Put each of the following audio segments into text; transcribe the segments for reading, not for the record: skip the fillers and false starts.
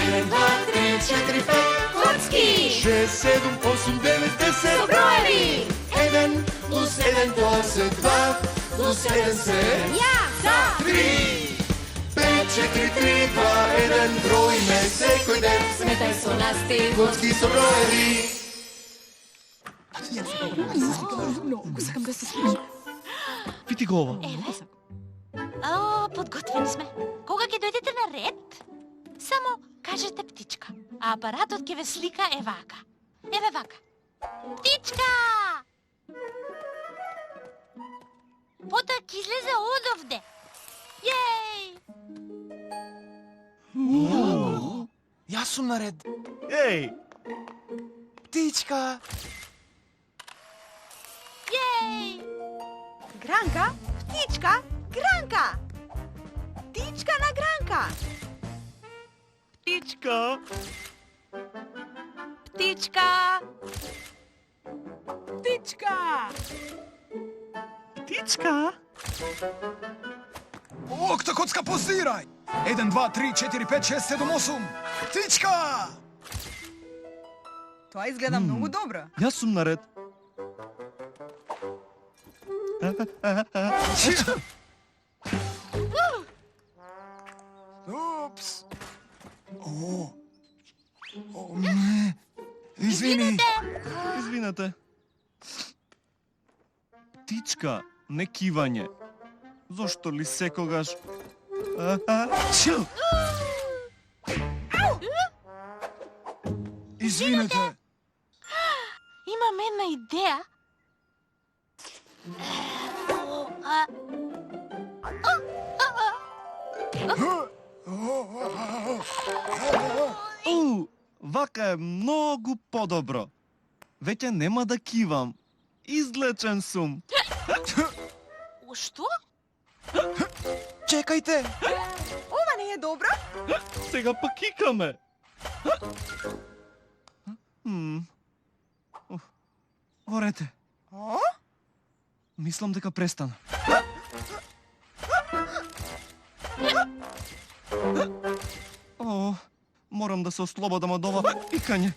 1, 2, 3, 4, 5. Коцки! 6, 7, 8, 9, 10. Со броеви! 1 плюс 1 тоа се 2, плюс 1 се... Ја! За! 3! 5, 4, 3, 2, 1. Броиме секој ден. Сметај со нас ти! Коцки со броеви. Многу сакам да се слушам. Види го ова. О, подготвени сме. Кога ќе дојдете на ред, само кажете птичка, а апаратот ќе ве слика вака. Еве вака. Птичка! Потоа ќе излезе одовде. Јеј! Јас сум наред. Еј, Птичка! Јеј! Гранка, птичка, гранка. Птичка на гранка. птичка. Птичка. Птичка. Птичка. Окто коцка позирај! 1, 2, 3, 4, 5, 6, 7, 8. Птичка! Тоа изгледа многу добро. Јас сум наред. Упс. О, не. Извини. Извинете. Птичка, не кивање. Зошто ли секогаш... Чу! Извинете. Имам една идеја. Вака е многу подобро. Веќе нема да кивам. Излечен сум. Што? Чекајте. Ова не е добро? Сега пак кикаме. Во ред е. О? Мислам дека престана. О, морам да се ослободам од ова пикање.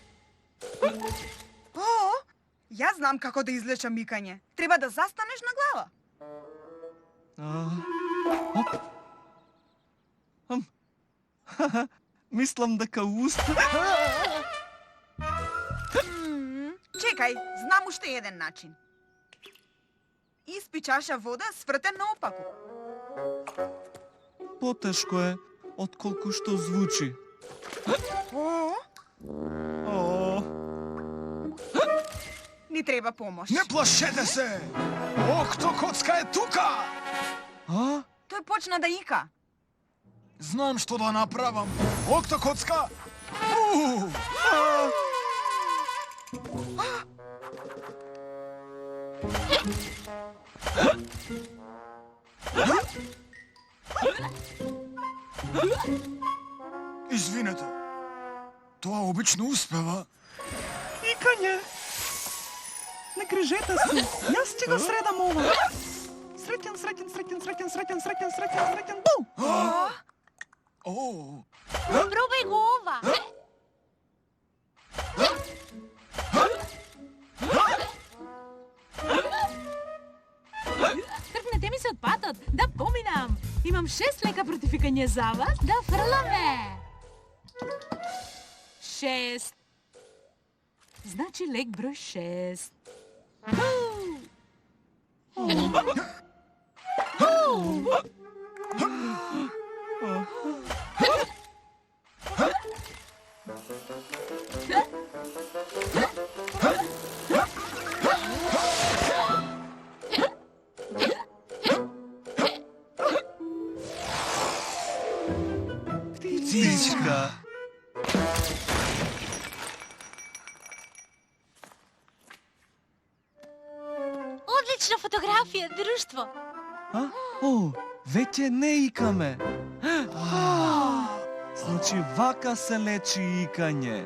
О, јас знам како да излечам микање. Треба да застанеш на глава. Оп. Мислам дека Чекај, знам уште еден начин. Испи чаша вода свртен наопаку. потешко е отколку што звучи. О, О, ни треба помош. Не плашете се. Окто коцка е тука. а? Тој почна да ика. Знам што да направам. Окто коцка. Извинете. Тоа обично успева. Икање! Не грижете се, јас ќе го средам ова. Среќен, среќен, среќен, среќен, среќен, среќен, среќен, среќен, бу! О, Пробај го ова. Тркнете ми се од патот, да поминам. Имам 6 лека против икање за вас, да фрламе. 6. Значи лек број 6. Птичка. Одлична фотографија, друштво. А? О, веќе не икаме. Значи вака се лечи икање.